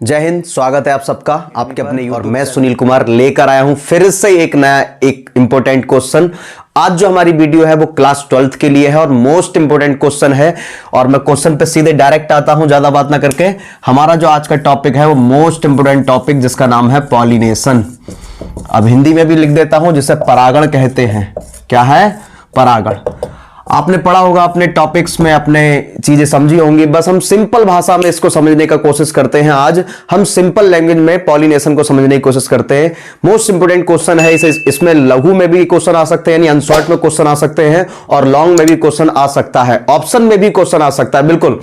जय हिंद। स्वागत है आप सबका आपके अपने और मैं सुनील कुमार लेकर आया हूं फिर से एक नया एक इंपॉर्टेंट क्वेश्चन। आज जो हमारी वीडियो है वो क्लास 12th के लिए है और मोस्ट इंपॉर्टेंट क्वेश्चन है और मैं क्वेश्चन पे सीधे डायरेक्ट आता हूं ज्यादा बात ना करके। हमारा जो आज का टॉपिक है वो मोस्ट इंपॉर्टेंट टॉपिक जिसका नाम है पॉलिनेशन। अब हिंदी में भी लिख देता हूं जिसे परागण कहते हैं। क्या है? परागण। आपने पढ़ा होगा अपने टॉपिक्स में, अपने चीजें समझी होंगी। बस हम सिंपल भाषा में इसको समझने का कोशिश करते हैं। आज हम सिंपल लैंग्वेज में पॉलिनेशन को समझने की कोशिश करते हैं। मोस्ट इंपोर्टेंट क्वेश्चन है। इसमें लघु में भी क्वेश्चन आ सकते हैं, यानी अनशॉर्ट में क्वेश्चन आ सकते हैं और लॉन्ग में भी क्वेश्चन आ सकता है, ऑप्शन में भी क्वेश्चन आ सकता है। बिल्कुल,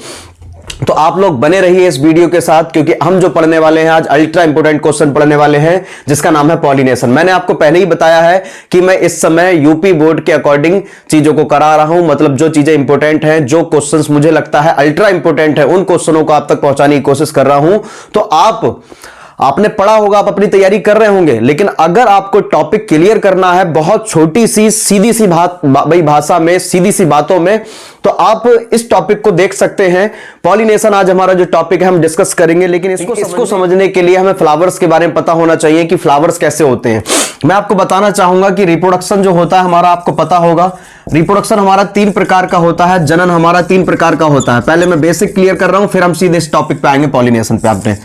तो आप लोग बने रहिए इस वीडियो के साथ क्योंकि हम जो पढ़ने वाले हैं आज अल्ट्रा इंपोर्टेंट क्वेश्चन पढ़ने वाले हैं जिसका नाम है पॉलिनेशन। मैंने आपको पहले ही बताया है कि मैं इस समय यूपी बोर्ड के अकॉर्डिंग चीजों को करा रहा हूं। मतलब जो चीजें इंपोर्टेंट हैं, जो क्वेश्चंस मुझे लगता है अल्ट्रा इंपोर्टेंट है, उन क्वेश्चनों को आप तक पहुंचाने की कोशिश कर रहा हूं। तो आपने पढ़ा होगा, आप अपनी तैयारी कर रहे होंगे, लेकिन अगर आपको टॉपिक क्लियर करना है बहुत छोटी सी सीधी सी भाषा में, सीधी सी बातों में, तो आप इस टॉपिक को देख सकते हैं। पॉलिनेशन आज हमारा जो टॉपिक है हम डिस्कस करेंगे, लेकिन इसको समझने के लिए हमें फ्लावर्स के बारे में पता होना चाहिए कि फ्लावर्स कैसे होते हैं। मैं आपको बताना चाहूंगा कि रिप्रोडक्शन जो होता है हमारा, आपको पता होगा रिप्रोडक्शन हमारा 3 प्रकार का होता है, जनन हमारा 3 प्रकार का होता है। पहले मैं बेसिक क्लियर कर रहा हूं, फिर हम सीधे इस टॉपिक पे आएंगे पॉलिनेशन पे।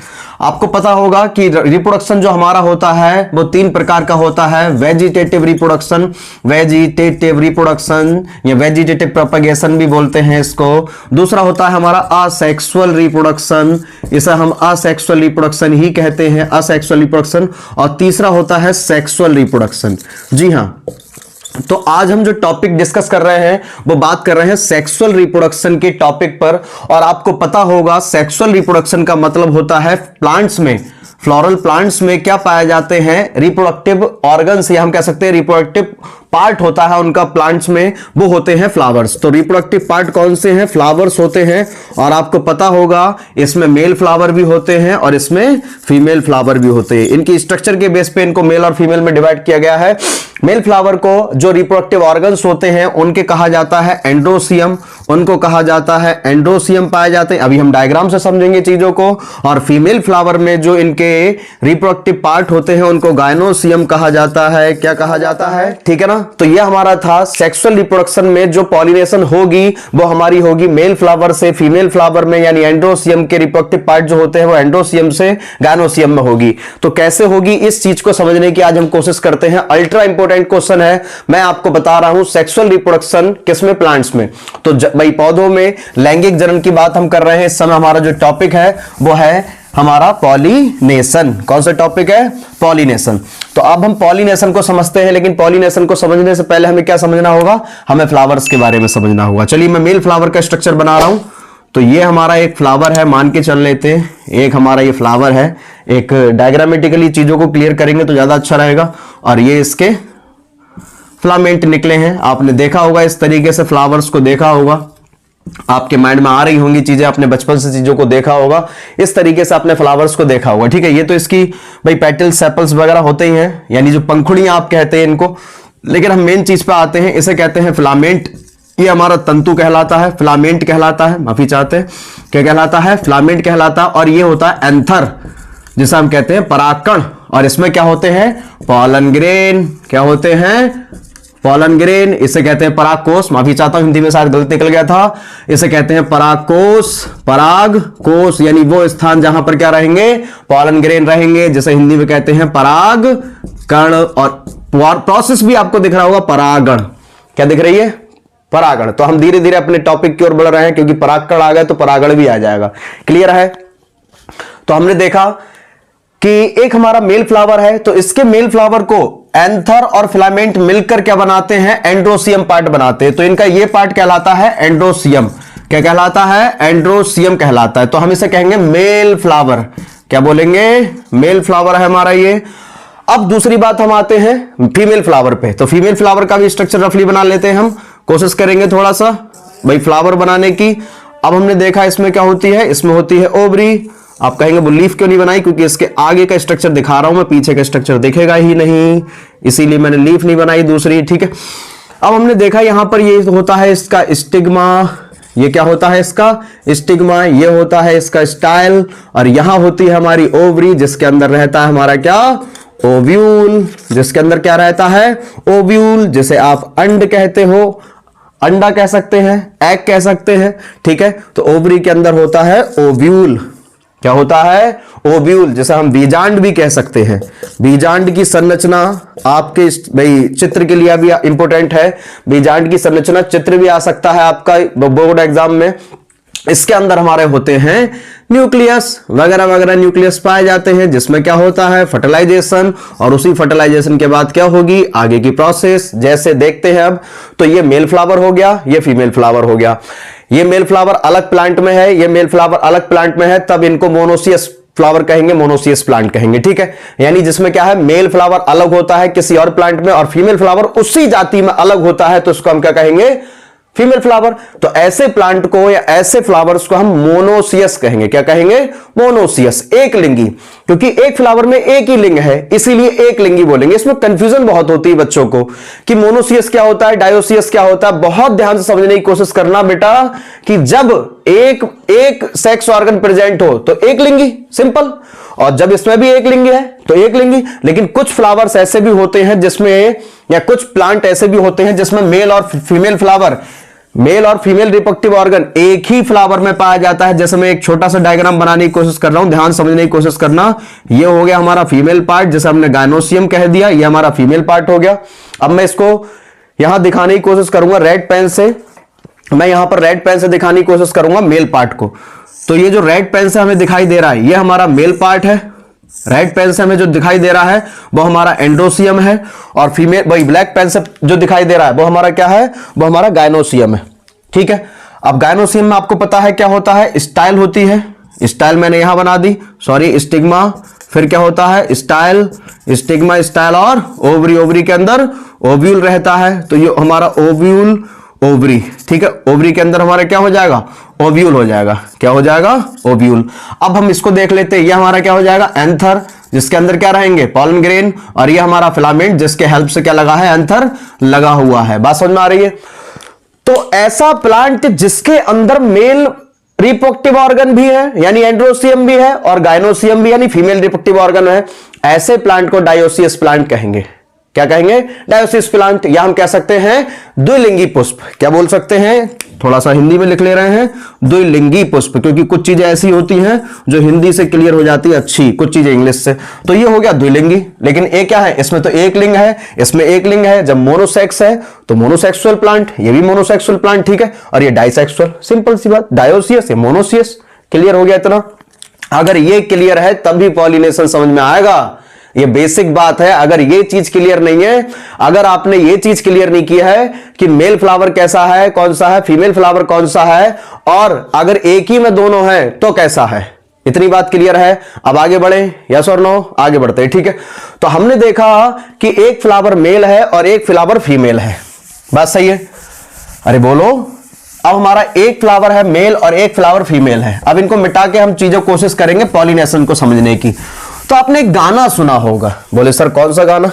आपको पता होगा कि रिप्रोडक्शन जो हमारा होता है वो 3 प्रकार का होता है। वेजिटेटिव रिप्रोडक्शन या वेजिटेटिव प्रोपगेशन भी बोलते हैं इसको। दूसरा होता है हमारा असेक्सुअल रिप्रोडक्शन, इसे हम असेक्सुअल रिप्रोडक्शन ही कहते हैं, असेक्सुअल रिप्रोडक्शन। और तीसरा होता है सेक्सुअल रिप्रोडक्शन। जी हां, तो आज हम जो टॉपिक डिस्कस कर रहे हैं वो बात कर रहे हैं सेक्सुअल रिप्रोडक्शन के टॉपिक पर। और आपको पता होगा सेक्सुअल रिप्रोडक्शन का मतलब होता है प्लांट्स में, फ्लोरल प्लांट्स में क्या पाए जाते हैं? रिप्रोडक्टिव ऑर्गन्स, या हम कह सकते हैं रिप्रोडक्टिव पार्ट होता है उनका प्लांट्स में, वो होते हैं फ्लावर्स। तो रिप्रोडक्टिव पार्ट कौन से हैं? फ्लावर्स होते हैं। और आपको पता होगा इसमें मेल फ्लावर भी होते हैं और इसमें फीमेल फ्लावर भी होते हैं। इनकी स्ट्रक्चर के बेस पे इनको मेल और फीमेल में डिवाइड किया गया है। मेल फ्लावर को जो रिप्रोडक्टिव ऑर्गन्स होते हैं उनके कहा जाता है एंड्रोसियम, उनको कहा जाता है एंड्रोसियम पाए जाते हैं। अभी हम डायग्राम से समझेंगे चीजों को। और फीमेल फ्लावर में जो इनके रिप्रोडक्टिव पार्ट होते हैं उनको गायनोसियम कहा जाता है। क्या कहा जाता है? ठीक है ना। तो ये हमारा था सेक्सुअल रिप्रोडक्शन में जो पॉलिनेशन होगी वो हमारी होगी मेल फ्लावर से फीमेल फ्लावर में, यानी एंड्रोसियम के रिप्रोडक्टिव पार्ट जो होते हैं वो एंड्रोसियम से गायनोसियम में होगी। तो कैसे होगी इस चीज को समझने की आज हम कोशिश करते हैं। अल्ट्रा इंपोर्टेंट क्वेश्चन है। मैं आपको बता रहा हूं सेक्सुअल रिप्रोडक्शन किसमें? प्लांट्स में। तो भाई पौधों में लैंगिक जनन की बात हम कर रहे हैं। इस समय हमारा जो टॉपिक है वो है हमारा पॉलिनेशन। कौन सा टॉपिक है? पॉलिनेशन। तो अब हम पॉलिनेशन को समझते हैं, लेकिन पॉलिनेशन को समझने से पहले हमें क्या समझना होगा? हमें फ्लावर्स के बारे में समझना होगा। चलिए मैं मेल फ्लावर का स्ट्रक्चर बना रहा हूं। तो ये हमारा एक फ्लावर है, मान के चल लेते हैं एक हमारा ये फ्लावर है। एक डायग्रामेटिकली चीजों को क्लियर करेंगे तो ज्यादा अच्छा रहेगा। और ये इसके फिलामेंट निकले हैं। आपने देखा होगा इस तरीके से फ्लावर्स को देखा होगा, आपके माइंड में आ रही होंगी चीजें, आपने बचपन से चीजों को देखा होगा, इस तरीके से आपने फ्लावर्स को देखा होगा। ठीक है, ये तो इसकी भाई पेटल्स सेपल्स वगैरह होते ही हैं, यानी जो पंखुड़ियां आप कहते हैं इनको। लेकिन हम मेन चीज पे आते हैं, इसे कहते हैं फिलामेंट। ये हमारा तंतु कहलाता है, फिलामेंट कहलाता है, माफी चाहते हैं, क्या कहलाता है? फिलामेंट कहलाता है। और ये होता है एंथर, जिसे हम कहते हैं परागकण। और इसमें क्या होते हैं? Pollen grain. क्या होते हैं? Pollen grain. इसे कहते हैं परागकोश। माफी चाहता हूं, हिंदी में शायद गलत निकल गया था। इसे कहते हैं परागकोश, परागकोश, यानी वो स्थान जहां पर क्या रहेंगे? पॉलन ग्रेन रहेंगे, जिसे हिंदी में कहते हैं परागकण। और प्रोसेस भी आपको दिख रहा होगा, परागण। क्या दिख रही है? परागण। तो हम धीरे धीरे अपने टॉपिक की ओर बढ़ रहे हैं क्योंकि परागकण आ गए तो परागण भी आ जाएगा। क्लियर है? तो हमने देखा कि एक हमारा मेल फ्लावर है, तो इसके मेल फ्लावर को एंथर और फिलामेंट मिलकर क्या बनाते हैं? एंड्रोसियम पार्ट बनाते हैं। तो इनका ये पार्ट कहलाता है एंड्रोसियम। क्या कहलाता है? एंड्रोसियम कहलाता है। तो हम इसे कहेंगे मेल फ्लावर। क्या बोलेंगे? मेल फ्लावर है हमारा ये। अब दूसरी बात हम आते हैं फीमेल फ्लावर पे। तो फीमेल फ्लावर का भी स्ट्रक्चर रफली बना लेते हैं, हम कोशिश करेंगे थोड़ा सा भाई फ्लावर बनाने की। अब हमने देखा इसमें क्या होती है? इसमें होती है ओवरी। आप कहेंगे वो लीफ क्यों नहीं बनाई? क्योंकि इसके आगे का स्ट्रक्चर दिखा रहा हूं मैं, पीछे का स्ट्रक्चर दिखेगा ही नहीं, इसीलिए मैंने लीफ नहीं बनाई दूसरी। ठीक है, अब हमने देखा यहां पर ये होता है इसका स्टिग्मा, ये क्या होता है इसका स्टिग्मा, ये होता है इसका स्टाइल, और यहां होती है हमारी ओवरी जिसके अंदर रहता है हमारा क्या ओव्यूल, जिसके अंदर क्या रहता है ओव्यूल, जिसे आप अंड कहते हो, अंडा कह सकते हैं, एग कह सकते हैं, ठीक है। तो ओवरी के अंदर होता है ओव्यूल, क्या होता है ओव्यूल, जिसे हम बीजांड भी कह सकते हैं। बीजांड की संरचना आपके भाई चित्र के लिए भी इंपॉर्टेंट है, बीजांड की संरचना चित्र भी आ सकता है आपका बोर्ड एग्जाम में। इसके अंदर हमारे होते हैं न्यूक्लियस वगैरह वगैरह, न्यूक्लियस पाए जाते हैं जिसमें क्या होता है फर्टिलाइजेशन, और उसी फर्टिलाइजेशन के बाद क्या होगी आगे की प्रोसेस, जैसे देखते हैं अब। तो ये मेल फ्लावर हो गया, ये फीमेल फ्लावर हो गया, ये मेल फ्लावर अलग प्लांट में है, ये मेल फ्लावर अलग प्लांट में है, तब इनको मोनोसियस फ्लावर कहेंगे, मोनोसियस प्लांट कहेंगे, ठीक है। यानी जिसमें क्या है मेल फ्लावर अलग होता है किसी और प्लांट में और फीमेल फ्लावर उसी जाति में अलग होता है, तो उसको हम क्या कहेंगे फीमेल फ्लावर। तो ऐसे प्लांट को या ऐसे फ्लावर्स को हम मोनोसियस कहेंगे, क्या कहेंगे मोनोसियस, एक लिंगी, क्योंकि एक फ्लावर में एक ही लिंग है इसीलिए एक लिंगी बोलेंगे। इसमें कंफ्यूजन बहुत होती है बच्चों को कि मोनोसियस क्या होता है, डायोसियस क्या होता है। बहुत ध्यान से समझने की कोशिश करना बेटा कि जब एक सेक्स ऑर्गन प्रेजेंट हो तो एक लिंगी, सिंपल, और जब इसमें भी एक लिंगी है तो एक लिंगी। लेकिन कुछ फ्लावर्स ऐसे भी होते हैं जिसमें, या कुछ प्लांट ऐसे भी होते हैं जिसमें मेल और फीमेल फ्लावर, मेल और फीमेल रिप्रोडक्टिव ऑर्गन एक ही फ्लावर में पाया जाता है। जैसे मैं एक छोटा सा डायग्राम बनाने की कोशिश कर रहा हूं, ध्यान समझने की कोशिश करना। ये हो गया हमारा फीमेल पार्ट, जैसे हमने गायनोसियम कह दिया, ये हमारा फीमेल पार्ट हो गया। अब मैं इसको यहां दिखाने की कोशिश करूंगा रेड पेन से, मैं यहां पर रेड पेन से दिखाने की कोशिश करूंगा मेल पार्ट को। तो ये जो रेड पेन से हमें दिखाई दे रहा है ये हमारा मेल पार्ट है, रेड पेन से हमें जो दिखाई दे रहा है वो हमारा एंड्रोसियम है, और फीमेल भाई ब्लैक पेन से जो दिखाई दे रहा है वो हमारा क्या है, वो हमारा गायनोसियम है, ठीक है। अब गायनोसियम में आपको पता है क्या होता है, स्टाइल होती है, स्टाइल मैंने यहां बना दी, सॉरी स्टिग्मा, फिर क्या होता है स्टाइल, स्टिग्मा, स्टाइल, और ओवरी, ओवरी के अंदर ओव्यूल रहता है, तो ये हमारा ओव्यूल ओवरी, ठीक है। ओवरी के अंदर हमारा क्या हो जाएगा ओव्यूल हो जाएगा, क्या हो जाएगा ओव्यूल। अब हम इसको देख लेते हैं, ये हमारा क्या हो जाएगा एंथर, जिसके अंदर क्या रहेंगे पॉलन ग्रेन, और ये हमारा फिलामेंट जिसके हेल्प से क्या लगा है एंथर लगा हुआ है। बात समझ में आ रही है। तो ऐसा प्लांट जिसके अंदर मेल रिप्रोडक्टिव ऑर्गन भी है यानी एंड्रोसियम भी है और गायनोसियम भी यानी फीमेल रिप्रोडक्टिव ऑर्गन है, ऐसे प्लांट को डायोसियस प्लांट कहेंगे। क्या कहेंगे डायोसियस प्लांट, या हम कह सकते हैं द्विलिंगी पुष्प। क्या बोल सकते हैं, थोड़ा सा हिंदी में लिख ले रहे हैं द्विलिंगी पुष्प, क्योंकि कुछ चीजें ऐसी होती हैं जो हिंदी से क्लियर हो जाती है अच्छी, कुछ चीजें इंग्लिश से। तो ये हो गया द्विलिंगी, लेकिन ये क्या है, इसमें तो एक लिंग है, इसमें एक लिंग है। जब मोनोसेक्स है तो मोनोसेक्सुअल प्लांट, ये भी मोनोसेक्सुअल प्लांट, ठीक है। और ये डाइसेक्सुअल, सिंपल सी बात, डायोसियस या मोनोसियस, क्लियर हो गया इतना। अगर ये क्लियर है तभी पॉलिनेशन समझ में आएगा, ये बेसिक बात है। अगर ये चीज क्लियर नहीं है, अगर आपने ये चीज क्लियर नहीं किया है कि मेल फ्लावर कैसा है, कौन सा है, फीमेल फ्लावर कौन सा है, और अगर एक ही में दोनों हैं तो कैसा है, इतनी बात क्लियर है। अब आगे बढ़े, यस और नो, आगे बढ़ते हैं, ठीक है। तो हमने देखा कि एक फ्लावर मेल है और एक फ्लावर फीमेल है, बात सही है, अरे बोलो। अब हमारा एक फ्लावर है मेल और एक फ्लावर फीमेल है। अब इनको मिटा के हम चीजों कोशिश करेंगे पॉलिनेशन को समझने की। तो आपने एक गाना सुना होगा, बोले सर कौन सा गाना,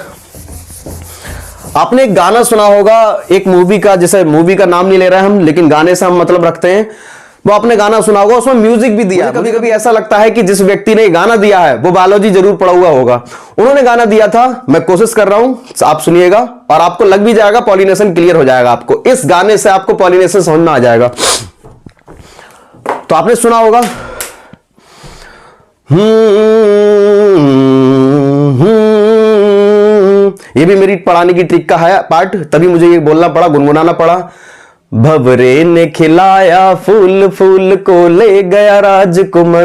आपने एक गाना सुना होगा एक मूवी का, जैसे मूवी का नाम नहीं ले रहे हम लेकिन गाने से हम मतलब रखते हैं, वो आपने गाना सुना होगा, उसमें म्यूजिक भी दिया। कभी कभी ऐसा लगता है कि जिस व्यक्ति ने गाना दिया है वो बायोलॉजी जरूर पढ़ा हुआ होगा, उन्होंने गाना दिया था। मैं कोशिश कर रहा हूं, आप सुनिएगा और आपको लग भी जाएगा, पॉलिनेशन क्लियर हो जाएगा आपको, इस गाने से आपको पॉलिनेशन समझ में आ जाएगा। तो आपने सुना होगा ये भी मेरी पढ़ाने की ट्रिक का है पार्ट, तभी मुझे ये बोलना पड़ा, गुनगुनाना पड़ा। भंवरे ने खिलाया फूल, फूल को ले गया राजकुमार,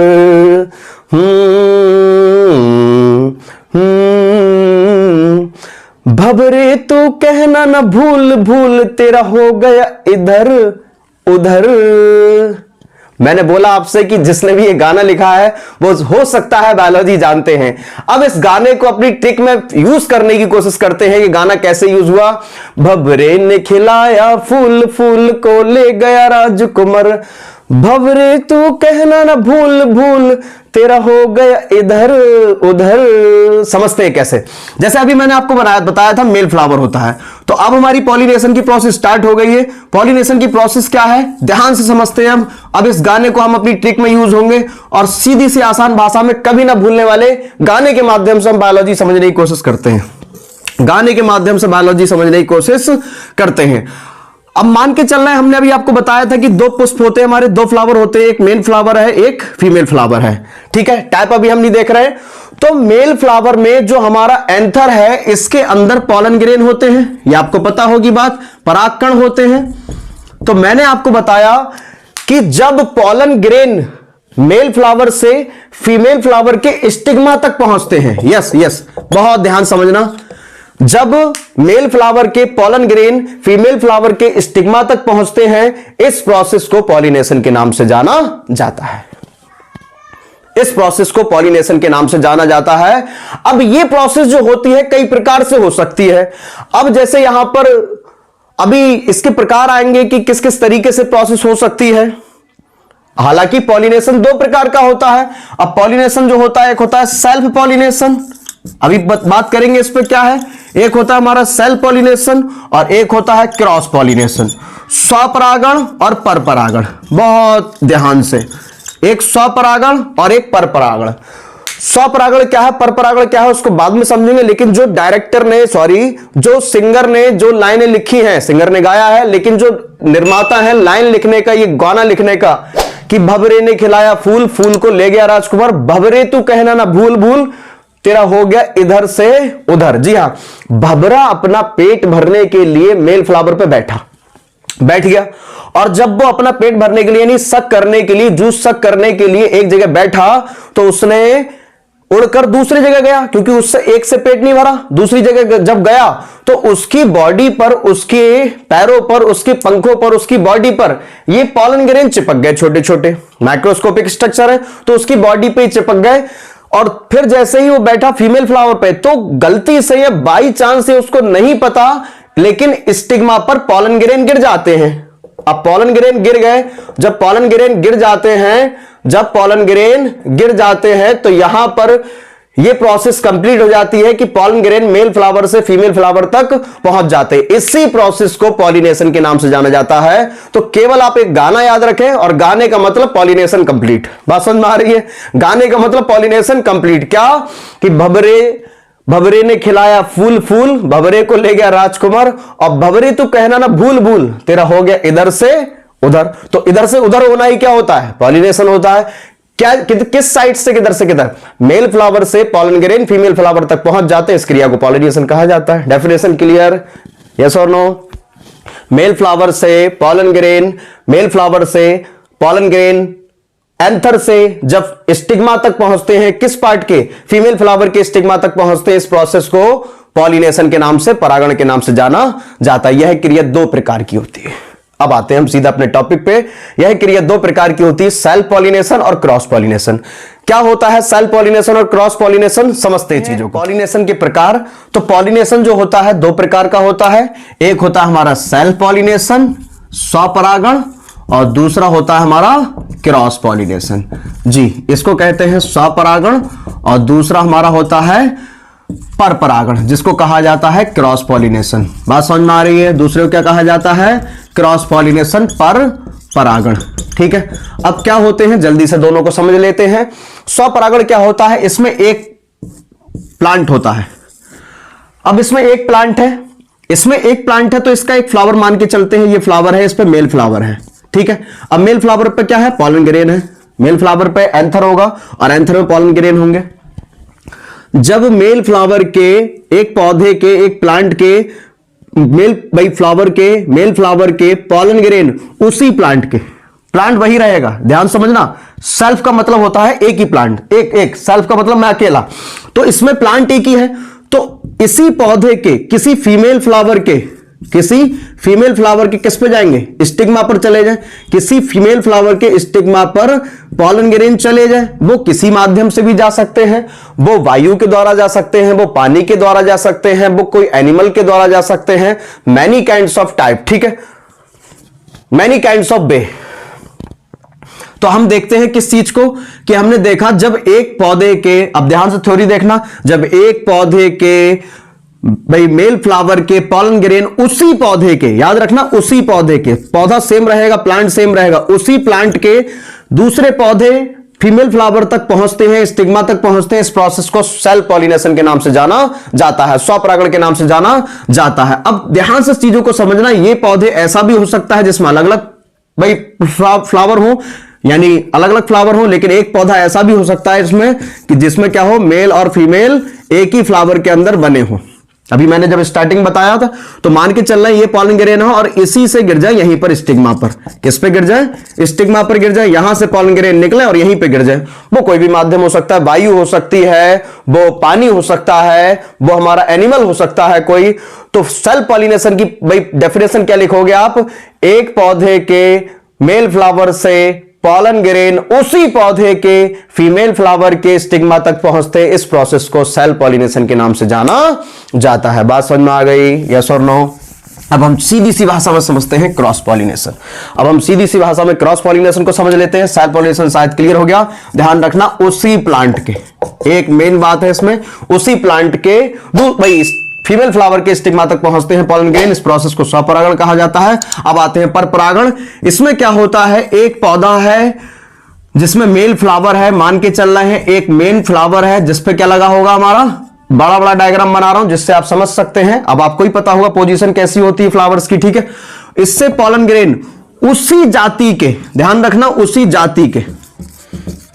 भंवरे तू कहना ना भूल, भूल तेरा हो गया इधर उधर। मैंने बोला आपसे कि जिसने भी ये गाना लिखा है वो हो सकता है बायोलॉजी जानते हैं। अब इस गाने को अपनी ट्रिक में यूज करने की कोशिश करते हैं। ये गाना कैसे यूज हुआ, भंवरे ने खिलाया फूल, फूल को ले गया राजकुमार, भंवरे तू कहना ना भूल, भूल तेरा हो गया इधर उधर। समझते हैं कैसे? जैसे अभी मैंने आपको बताया था मेल फ्लावर होता है, तो अब हमारी पॉलिनेशन की प्रोसेस स्टार्ट हो गई है। पॉलिनेशन की प्रोसेस क्या है, ध्यान से समझते हैं। अब इस गाने को हम अपनी ट्रिक में यूज होंगे और सीधी सी आसान भाषा में कभी ना भूलने वाले गाने के माध्यम से हम बायोलॉजी समझने की कोशिश करते हैं। गाने के माध्यम से बायोलॉजी समझने की कोशिश करते हैं। अब मान के चलना है, हमने अभी आपको बताया था कि दो पुष्प होते हैं हमारे, दो फ्लावर होते हैं, एक मेल फ्लावर है, एक फीमेल फ्लावर है। ठीक है, टाइप अभी हम नहीं देख रहे। तो मेल फ्लावर में जो हमारा एंथर है, इसके अंदर पॉलन ग्रेन होते हैं, ये आपको पता होगी बात, परागकण होते हैं। तो मैंने आपको बताया कि जब पॉलन ग्रेन मेल फ्लावर से फीमेल फ्लावर के स्टिग्मा तक पहुंचते हैं, यस यस, बहुत ध्यान समझना, जब मेल फ्लावर के पॉलन ग्रेन फीमेल फ्लावर के स्टिग्मा तक पहुंचते हैं, इस प्रोसेस को पॉलिनेशन के नाम से जाना जाता है। इस प्रोसेस को पॉलिनेशन के नाम से जाना जाता है। अब यह प्रोसेस जो होती है कई प्रकार से हो सकती है। अब जैसे यहां पर अभी इसके प्रकार आएंगे कि किस किस तरीके से प्रोसेस हो सकती है। हालांकि पॉलिनेशन दो प्रकार का होता है। अब पॉलिनेशन जो होता है, एक होता है सेल्फ पॉलिनेशन, अभी बात करेंगे इस पे क्या है। एक होता है हमारा सेल्फ पॉलिनेशन और एक होता है क्रॉस पॉलिनेशन, स्वपरागण और परपरागण। बहुत ध्यान से, एक स्वपरागण और एक परपरागण। स्वपरागण क्या है, परपरागण क्या है, उसको बाद में समझेंगे। लेकिन जो डायरेक्टर ने, जो सिंगर ने जो लाइनें लिखी हैं, सिंगर ने गाया है, लेकिन जो निर्माता है लाइन लिखने का, ये गाना लिखने का, कि भवरे ने खिलाया फूल, फूल को ले गया राजकुमार, भवरे तू कहना ना भूल भूल, तेरा हो गया इधर से उधर। जी हां, भबरा अपना पेट भरने के लिए मेल फ्लावर पे बैठ गया, और जब वो अपना पेट भरने के लिए यानी सक करने के लिए, जूस सक करने के लिए एक जगह बैठा, तो उसने उड़कर दूसरी जगह गया, क्योंकि उससे एक से पेट नहीं भरा। दूसरी जगह जब गया तो उसकी बॉडी पर, उसके पैरों पर, उसके पंखों पर, उसकी बॉडी पर ये पॉलन ग्रेन चिपक गए, छोटे छोटे माइक्रोस्कोपिक स्ट्रक्चर है, तो उसकी बॉडी पे चिपक गए। और फिर जैसे ही वो बैठा फीमेल फ्लावर पे, तो गलती से या बाई चांस से, उसको नहीं पता, लेकिन स्टिग्मा पर पॉलन ग्रेन गिर जाते हैं। अब पॉलन ग्रेन गिर गए, जब पॉलन ग्रेन गिर जाते हैं, तो यहां पर यह प्रोसेस कंप्लीट हो जाती है कि पॉलन ग्रेन मेल फ्लावर से फीमेल फ्लावर तक पहुंच जाते हैं। इसी प्रोसेस को पॉलिनेशन के नाम से जाना जाता है। तो केवल आप एक गाना याद रखें, और गाने का मतलब पॉलिनेशन कंप्लीट। बात समझ में आ रही है? गाने का मतलब पॉलिनेशन कंप्लीट। क्या कि भवरे ने खिलाया फूल फूल, भवरे को ले गया राजकुमार, और भवरे तू कहना ना भूल भूल, तेरा हो गया इधर से उधर। तो इधर से उधर होना ही क्या होता है, पॉलिनेशन होता है। क्या किस साइड से किधर से किधर, मेल फ्लावर से पॉलन ग्रेन फीमेल फ्लावर तक पहुंच जाते हैं, इस क्रिया को पॉलिनेशन कहा जाता है। डेफिनेशन क्लियर, यस और नो? मेल फ्लावर से पॉलन ग्रेन एंथर से जब स्टिग्मा तक पहुंचते हैं, किस पार्ट के, फीमेल फ्लावर के स्टिग्मा तक पहुंचते हैं, इस प्रोसेस को पॉलिनेशन के नाम से, परागण के नाम से जाना जाता है। यह क्रिया दो प्रकार की होती है। अब आते हैं हम सीधा अपने टॉपिक पे। यह क्रिया दो प्रकार की होती है, सेल्फ पॉलिनेशन और क्रॉस पॉलिनेशन। क्या होता है सेल्फ पॉलिनेशन और क्रॉस पॉलिनेशन, समझते हैं चीजों को। पॉलिनेशन के प्रकार, तो पॉलिनेशन जो होता है दो प्रकार का होता है। एक होता है हमारा सेल्फ पॉलिनेशन, स्वपरागण, और दूसरा होता है हमारा क्रॉस पॉलिनेशन। जी, इसको कहते हैं स्वपरागण, और दूसरा हमारा होता है परपरागण, जिसको कहा जाता है क्रॉस पॉलिनेशन। बात समझ में आ रही है? दूसरे को क्या कहा जाता है, क्रॉस पॉलिनेशन, पर परागण। ठीक है, अब क्या होते हैं जल्दी से दोनों को समझ लेते हैं। स्वपरागण क्या होता है, इसमें एक प्लांट होता है। अब इसमें एक प्लांट है, तो इसका एक फ्लावर मान के चलते हैं, ये फ्लावर है, इस पे मेल फ्लावर है। ठीक है, अब मेल फ्लावर पे क्या है, पॉलन ग्रेन है। मेल फ्लावर पे एंथर होगा और एंथर में पॉलन ग्रेन होंगे। जब मेल फ्लावर के, एक पौधे के, एक प्लांट के मेल फ्लावर के पॉलन ग्रेन उसी प्लांट वही रहेगा। ध्यान समझना, सेल्फ का मतलब होता है एक ही प्लांट, एक सेल्फ का मतलब मैं अकेला, तो इसमें प्लांट एक ही है। तो इसी पौधे के किसी फीमेल फ्लावर के किस पे जाएंगे, स्टिग्मा पर चले जाए। किसी फीमेल फ्लावर के स्टिग्मा पर पॉलन ग्रेन चले जाए। वो किसी माध्यम से भी जा सकते हैं, वो वायु के द्वारा जा सकते हैं, वो पानी के द्वारा जा सकते हैं, वो कोई एनिमल के द्वारा जा सकते हैं। मैनी काइंड्स ऑफ टाइप, ठीक है, मैनी काइंड्स ऑफ वे। तो हम देखते हैं किस चीज को, कि हमने देखा जब एक पौधे के, अब ध्यान से थ्योरी देखना, जब एक पौधे के भाई मेल फ्लावर के पॉलन ग्रेन उसी पौधे के, याद रखना उसी पौधे के, पौधा सेम रहेगा, प्लांट सेम रहेगा, उसी प्लांट के दूसरे पौधे फीमेल फ्लावर तक पहुंचते हैं, स्टिग्मा तक पहुंचते हैं, इस प्रोसेस को सेल्फ पॉलिनेशन के नाम से जाना जाता है, स्वपरागण के नाम से जाना जाता है। अब ध्यान से चीजों को समझना, ये पौधे ऐसा भी हो सकता है जिसमें अलग अलग भाई फ्लावर हो, यानी अलग अलग फ्लावर हो, लेकिन एक पौधा ऐसा भी हो सकता है इसमें कि जिसमें क्या हो, मेल और फीमेल एक ही फ्लावर के अंदर बने हो। अभी मैंने जब स्टार्टिंग बताया था तो मान के चल रहा है ये पॉलन ग्रेन हो और इसी से गिर जाए यहीं पर स्टिग्मा पर, किस पे गिर जाए, स्टिग्मा पर गिर जाए, यहां से पॉलन ग्रेन निकले और यहीं पे गिर जाए। वो कोई भी माध्यम हो सकता है, वायु हो सकती है, वो पानी हो सकता है, वो हमारा एनिमल हो सकता है कोई। तो सेल्फ पॉलिनेशन की भाई डेफिनेशन क्या लिखोगे आप, एक पौधे के मेल फ्लावर से पॉलन ग्रेन उसी पौधे के फीमेल फ्लावर के स्टिग्मा तक पहुंचते, इस प्रोसेस को सेल्फ पॉलिनेशन के नाम से जाना जाता है। बात समझ में आ गई, यस और नो? अब हम सीधी सी भाषा में समझते हैं क्रॉस पॉलिनेशन। अब हम सीधी सी भाषा में क्रॉस पॉलिनेशन को समझ लेते हैं। सेल्फ पॉलिनेशन शायद क्लियर हो गया, ध्यान रखना उसी प्लांट के, एक मेन बात है इसमें, उसी प्लांट के भाई फीमेल फ्लावर के स्टिग्मा तक पहुंचते हैं पॉलन ग्रेन, इस प्रोसेस को स्वपरागण कहा जाता है। अब आते हैं परपरागण। इसमें क्या होता है, एक पौधा है जिसमें मेल फ्लावर है, मान के चल रहे हैं एक मेन फ्लावर है जिसपे क्या लगा होगा, हमारा बड़ा बड़ा डायग्राम बना रहा हूं जिससे आप समझ सकते हैं। अब आपको ही पता होगा पोजीशन कैसी होती है फ्लावर्स की, ठीक है। इससे पॉलन ग्रेन उसी जाति के, ध्यान रखना उसी जाति के,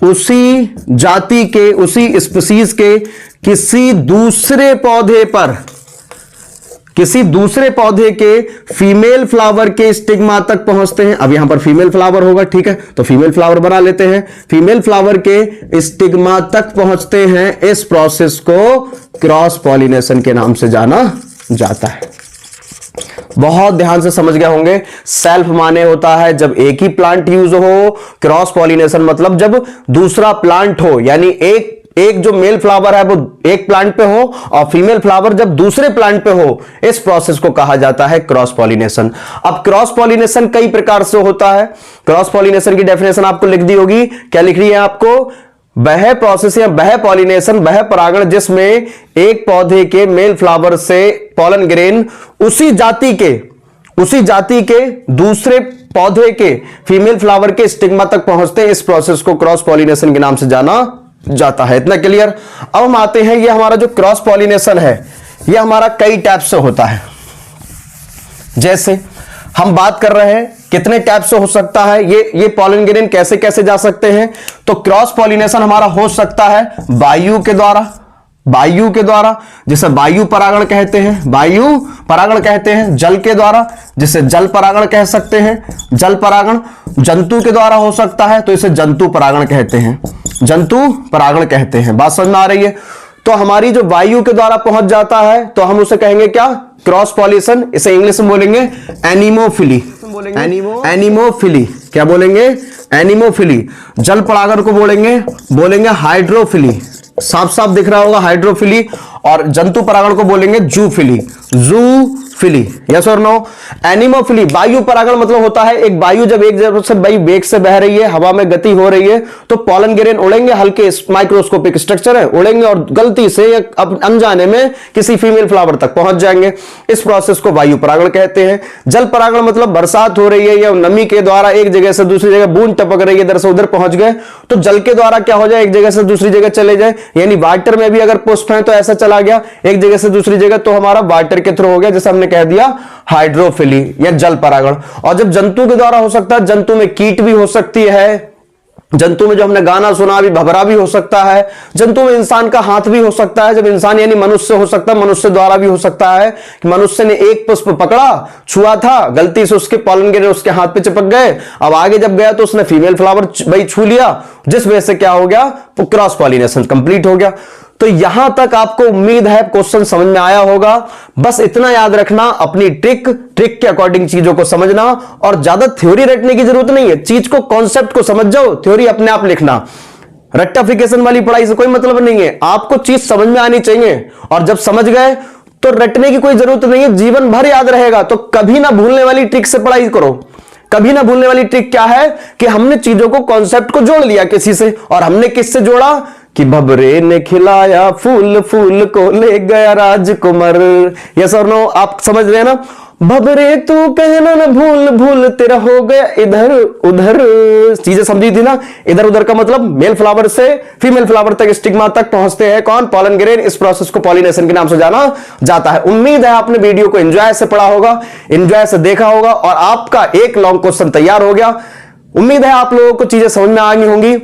उसी जाति के, उसी स्पीशीज के किसी दूसरे पौधे पर, किसी दूसरे पौधे के फीमेल फ्लावर के स्टिग्मा तक पहुंचते हैं। अब यहां पर फीमेल फ्लावर होगा, ठीक है, तो फीमेल फ्लावर बना लेते हैं। फीमेल फ्लावर के स्टिग्मा तक पहुंचते हैं, इस प्रोसेस को क्रॉस पॉलिनेशन के नाम से जाना जाता है। बहुत ध्यान से समझ गए होंगे। सेल्फ माने होता है जब एक ही प्लांट यूज हो, क्रॉस पॉलिनेशन मतलब जब दूसरा प्लांट हो, यानी एक जो मेल फ्लावर है वो एक प्लांट पे हो और फीमेल फ्लावर जब दूसरे प्लांट पे हो, इस प्रोसेस को कहा जाता है क्रॉस पॉलिनेशन। अब क्रॉस पॉलिनेशन कई प्रकार से होता है। क्रॉस पॉलिनेशन की डेफिनेशन आपको लिख दी होगी, क्या लिख रही है आपको, वह प्रोसेस या वह पॉलिनेशन, वह परागण जिसमें एक पौधे के मेल फ्लावर से पॉलन ग्रेन उसी जाति के दूसरे पौधे के फीमेल फ्लावर के स्टिग्मा तक पहुंचते हैं, इस प्रोसेस को क्रॉस पॉलिनेशन के नाम से जाना जाता है। इतना क्लियर? अब हम आते हैं, ये हमारा जो क्रॉस पॉलिनेशन है ये हमारा कई टाइप से होता है। जैसे हम बात कर रहे हैं कितने टाइप से हो सकता है, ये पॉलन ग्रेन कैसे कैसे जा सकते हैं। तो क्रॉस पॉलिनेशन हमारा हो सकता है वायु के द्वारा, जिसे वायु परागण कहते हैं, वायु परागण कहते हैं। जल के द्वारा, जिसे जल परागण कह सकते हैं, जल परागण। जंतु के द्वारा हो सकता है तो इसे जंतु परागण कहते हैं, जंतु परागण कहते हैं। बात समझ में आ रही है? तो हमारी जो वायु के द्वारा पहुंच जाता है तो हम उसे कहेंगे क्या, क्रॉस पॉलिनेशन। इसे इंग्लिश में बोलेंगे एनिमोफिली, एनिमोफिली। क्या बोलेंगे, एनिमोफिली। जल परागण को बोलेंगे हाइड्रोफिली, साफ साफ दिख रहा होगा हाइड्रोफिली। और जंतु परागण को बोलेंगे जूफिली, जूफिली। यस और नो? एनिमोफिली वायु परागण मतलब होता है एक वायु जब एक जगह से भाई वेग से बह रही है, हवा में गति हो रही है, तो पॉलन ग्रेन उड़ेंगे, हल्के माइक्रोस्कोपिक स्ट्रक्चर है, उड़ेंगे और गलती से अनजाने में किसी फीमेल फ्लावर तक पहुंच जाएंगे। इस प्रोसेस को वायु परागण कहते हैं। जल परागण मतलब बरसात हो रही है या नमी के द्वारा एक जगह से दूसरी जगह बूंद टपक रही है, इधर से उधर पहुंच गए, तो जल के द्वारा क्या हो जाए, एक जगह से दूसरी जगह चले जाए। यानी वाटर में भी अगर पुष्प है तो ऐसा चला गया एक जगह से दूसरी जगह, तो हमारा वाटर के थ्रू हो गया, जैसे हमने कह दिया हाइड्रोफिली या जल परागण। और जब जंतु के द्वारा हो सकता है, जंतु में कीट भी हो सकती है, जंतु में जो हमने गाना सुना अभी भंवरा भी हो सकता है, जंतु में इंसान का हाथ भी हो सकता है। जब इंसान यानी मनुष्य हो सकता है, मनुष्य द्वारा भी हो सकता है कि मनुष्य ने एक पुष्प पकड़ा, छुआ था, गलती से उसके पॉलन ग्रेन उसके हाथ पे चिपक गए, अब आगे जब गया तो उसने फीमेल फ्लावर भाई छू लिया, जिस वजह से क्या हो गया, क्रॉस पॉलिनेशन कंप्लीट हो गया। तो यहां तक आपको उम्मीद है क्वेश्चन समझ में आया होगा। बस इतना याद रखना, अपनी ट्रिक के अकॉर्डिंग चीजों को समझना, और ज्यादा थ्योरी रटने की जरूरत नहीं है। चीज को, कॉन्सेप्ट को समझ जाओ, थ्योरी अपने आप लिखना। रट्टाफिकेशन वाली पढ़ाई से कोई मतलब नहीं है, आपको चीज समझ में आनी चाहिए, और जब समझ गए तो रटने की कोई जरूरत नहीं है, जीवन भर याद रहेगा। तो कभी ना भूलने वाली ट्रिक से पढ़ाई करो, कभी ना भूलने वाली ट्रिक क्या है कि हमने चीजों को, कॉन्सेप्ट को जोड़ लिया किसी से, और हमने किससे जोड़ा कि भबरे ने खिलाया फूल, फूल को ले गया राजकुमार। यस और नो, आप समझ रहे हैं ना? भबरे तू कहना ना भूल, भूल तेरा हो गया इधर उधर। चीजें समझी थी ना? इधर उधर का मतलब मेल फ्लावर से फीमेल फ्लावर तक, स्टिग्मा तक पहुंचते हैं कौन? Pollen grain. इस प्रोसेस को पॉलिनेशन के नाम से जाना जाता है। उम्मीद है आपने वीडियो को एंजॉय से पढ़ा होगा, एंजॉय से देखा होगा, और आपका एक लॉन्ग क्वेश्चन तैयार हो गया। उम्मीद है आप लोगों को चीजें समझ में आ गई होंगी।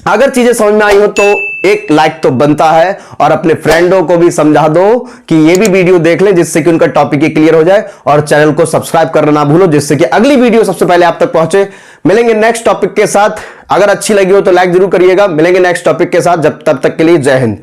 अगर चीजें समझ में आई हो तो एक लाइक तो बनता है, और अपने फ्रेंडों को भी समझा दो कि ये भी वीडियो देख लें, जिससे कि उनका टॉपिक क्लियर हो जाए। और चैनल को सब्सक्राइब करना ना भूलो, जिससे कि अगली वीडियो सबसे पहले आप तक पहुंचे। मिलेंगे नेक्स्ट टॉपिक के साथ। अगर अच्छी लगी हो तो लाइक जरूर करिएगा। मिलेंगे नेक्स्ट टॉपिक के साथ, जब तब तक के लिए जय हिंद।